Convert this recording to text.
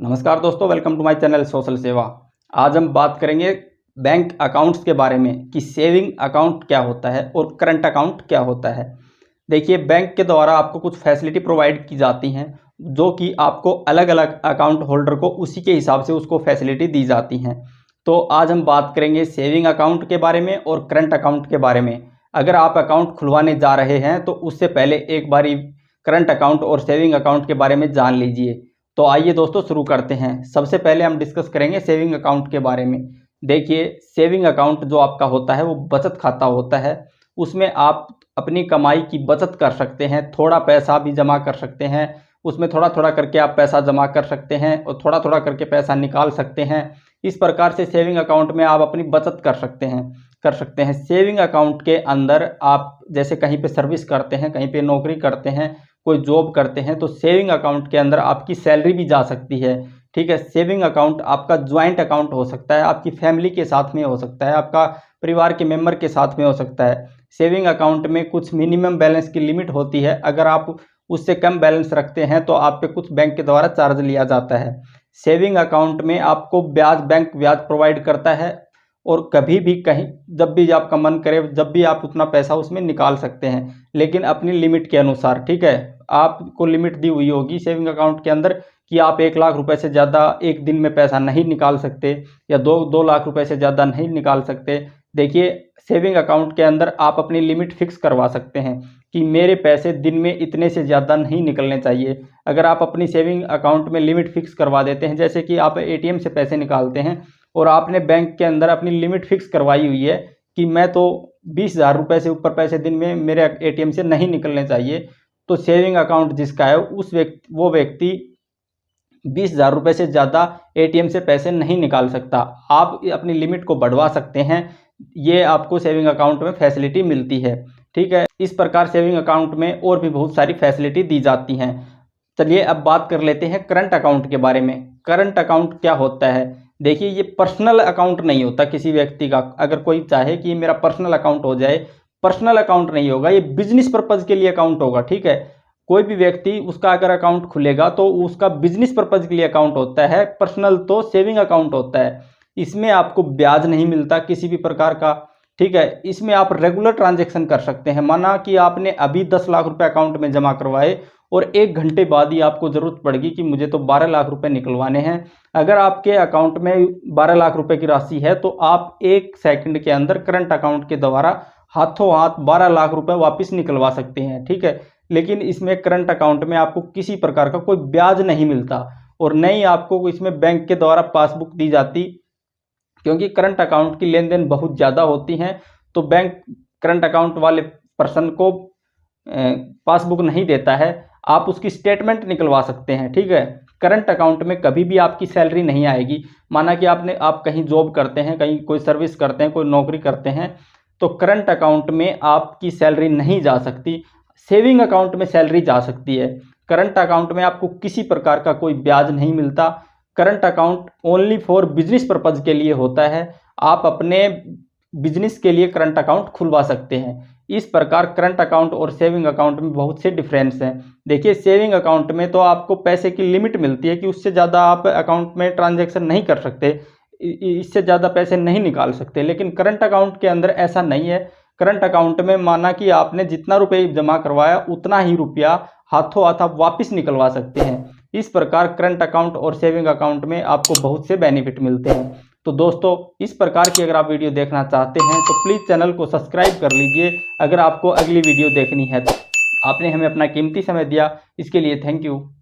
नमस्कार दोस्तों, welcome to my channel social Seva. आज हम बात करेंगे बैंक अकाउंट्स के बारे में कि सेविंग अकाउंट क्या होता है और करंट अकाउंट क्या होता है। देखिए, बैंक के द्वारा आपको कुछ फैसिलिटी प्रोवाइड की जाती हैं जो कि आपको अलग अलग अकाउंट होल्डर को उसी के हिसाब से उसको फैसिलिटी दी जाती हैं। तो आज हम बात करेंगे सेविंग अकाउंट के बारे में और करंट अकाउंट के बारे में। अगर आप अकाउंट खुलवाने जा रहे हैं तो उससे पहले एक बारी करंट अकाउंट और सेविंग अकाउंट के बारे में जान लीजिए। तो आइए दोस्तों शुरू करते हैं। सबसे पहले हम डिस्कस करेंगे सेविंग अकाउंट के बारे में। देखिए, सेविंग अकाउंट जो आपका होता है वो बचत खाता होता है। उसमें आप अपनी कमाई की बचत कर सकते हैं, थोड़ा पैसा भी जमा कर सकते हैं। उसमें थोड़ा थोड़ा करके आप पैसा जमा कर सकते हैं और थोड़ा थोड़ा करके पैसा निकाल सकते हैं। इस प्रकार से सेविंग अकाउंट में आप अपनी बचत कर सकते हैं। सेविंग अकाउंट के अंदर आप जैसे कहीं पे सर्विस करते हैं, कहीं पे नौकरी करते हैं, कोई जॉब करते हैं, तो सेविंग अकाउंट के अंदर आपकी सैलरी भी जा सकती है। ठीक है, सेविंग अकाउंट आपका ज्वाइंट अकाउंट हो सकता है, आपकी फैमिली के साथ में हो सकता है, आपका परिवार के मेंबर के साथ में हो सकता है। सेविंग अकाउंट में कुछ मिनिमम बैलेंस की लिमिट होती है। अगर आप उससे कम बैलेंस रखते हैं तो आप पे कुछ बैंक के द्वारा चार्ज लिया जाता है। सेविंग अकाउंट में आपको बैंक ब्याज प्रोवाइड करता है और कभी भी कहीं जब भी आपका मन करे, जब भी आप उतना पैसा उसमें निकाल सकते हैं, लेकिन अपनी लिमिट के अनुसार। ठीक है, आपको लिमिट दी हुई होगी सेविंग अकाउंट के अंदर कि आप 1 लाख रुपए से ज़्यादा एक दिन में पैसा नहीं निकाल सकते या 2 लाख रुपए से ज़्यादा नहीं निकाल सकते। देखिए, सेविंग अकाउंट के अंदर आप अपनी लिमिट फिक्स करवा सकते हैं कि मेरे पैसे दिन में इतने से ज़्यादा नहीं निकलने चाहिए। अगर आप अपनी सेविंग अकाउंट में लिमिट फिक्स करवा देते हैं, जैसे कि आप एटीएम से पैसे निकालते हैं और आपने बैंक के अंदर अपनी लिमिट फिक्स करवाई हुई है कि मैं तो 20,000 रुपये से ऊपर पैसे दिन में मेरे एटीएम से नहीं निकलने चाहिए, तो सेविंग अकाउंट जिसका है वो व्यक्ति 20,000 रुपये से ज़्यादा एटीएम से पैसे नहीं निकाल सकता। आप अपनी लिमिट को बढ़वा सकते हैं, ये आपको सेविंग अकाउंट में फैसिलिटी मिलती है। ठीक है, इस प्रकार सेविंग अकाउंट में और भी बहुत सारी फैसिलिटी दी जाती हैं। चलिए अब बात कर लेते हैं करंट अकाउंट के बारे में। करंट अकाउंट क्या होता है? देखिए, ये पर्सनल अकाउंट नहीं होता किसी व्यक्ति का। अगर कोई चाहे कि मेरा पर्सनल अकाउंट हो जाए, पर्सनल अकाउंट नहीं होगा, ये बिजनेस पर्पज़ के लिए अकाउंट होगा। ठीक है, कोई भी व्यक्ति उसका अगर अकाउंट खुलेगा तो उसका बिजनेस पर्पज़ के लिए अकाउंट होता है, पर्सनल तो सेविंग अकाउंट होता है। इसमें आपको ब्याज नहीं मिलता किसी भी प्रकार का। ठीक है, इसमें आप रेगुलर ट्रांजैक्शन कर सकते हैं। माना कि आपने अभी 10 लाख रुपए अकाउंट में जमा करवाए और 1 घंटे बाद ही आपको ज़रूरत पड़ेगी कि मुझे तो 12 लाख रुपए निकलवाने हैं। अगर आपके अकाउंट में 12 लाख रुपए की राशि है तो आप 1 सेकंड के अंदर करंट अकाउंट के द्वारा हाथों हाथ 12 लाख रुपए वापस निकलवा सकते हैं। ठीक है, लेकिन इसमें करंट अकाउंट में आपको किसी प्रकार का कोई ब्याज नहीं मिलता और न ही आपको इसमें बैंक के द्वारा पासबुक दी जाती, क्योंकि करंट अकाउंट की लेन देन बहुत ज़्यादा होती हैं। तो बैंक करंट अकाउंट वाले पर्सन को पासबुक नहीं देता है, आप उसकी स्टेटमेंट निकलवा सकते हैं। ठीक है, करंट अकाउंट में कभी भी आपकी सैलरी नहीं आएगी। माना कि आप कहीं जॉब करते हैं, कहीं कोई सर्विस करते हैं, कोई नौकरी करते हैं, तो करंट अकाउंट में आपकी सैलरी नहीं जा सकती। सेविंग अकाउंट में सैलरी जा सकती है। करंट अकाउंट में आपको किसी प्रकार का कोई ब्याज नहीं मिलता। Current account only for business purpose के लिए होता है। आप अपने बिजनेस के लिए करंट अकाउंट खुलवा सकते हैं। इस प्रकार करंट अकाउंट और सेविंग अकाउंट में बहुत से डिफरेंस हैं। देखिए, सेविंग अकाउंट में तो आपको पैसे की लिमिट मिलती है कि उससे ज़्यादा आप अकाउंट में ट्रांजैक्शन नहीं कर सकते, इससे ज़्यादा पैसे नहीं निकाल सकते। लेकिन करंट अकाउंट के अंदर ऐसा नहीं है। करंट अकाउंट में माना कि आपने जितना रुपये जमा करवाया उतना ही रुपया हाथों हाथ आप वापस निकलवा सकते हैं। इस प्रकार करंट अकाउंट और सेविंग अकाउंट में आपको बहुत से बेनिफिट मिलते हैं। तो दोस्तों, इस प्रकार की अगर आप वीडियो देखना चाहते हैं तो प्लीज़ चैनल को सब्सक्राइब कर लीजिए। अगर आपको अगली वीडियो देखनी है तो आपने हमें अपना कीमती समय दिया, इसके लिए थैंक यू।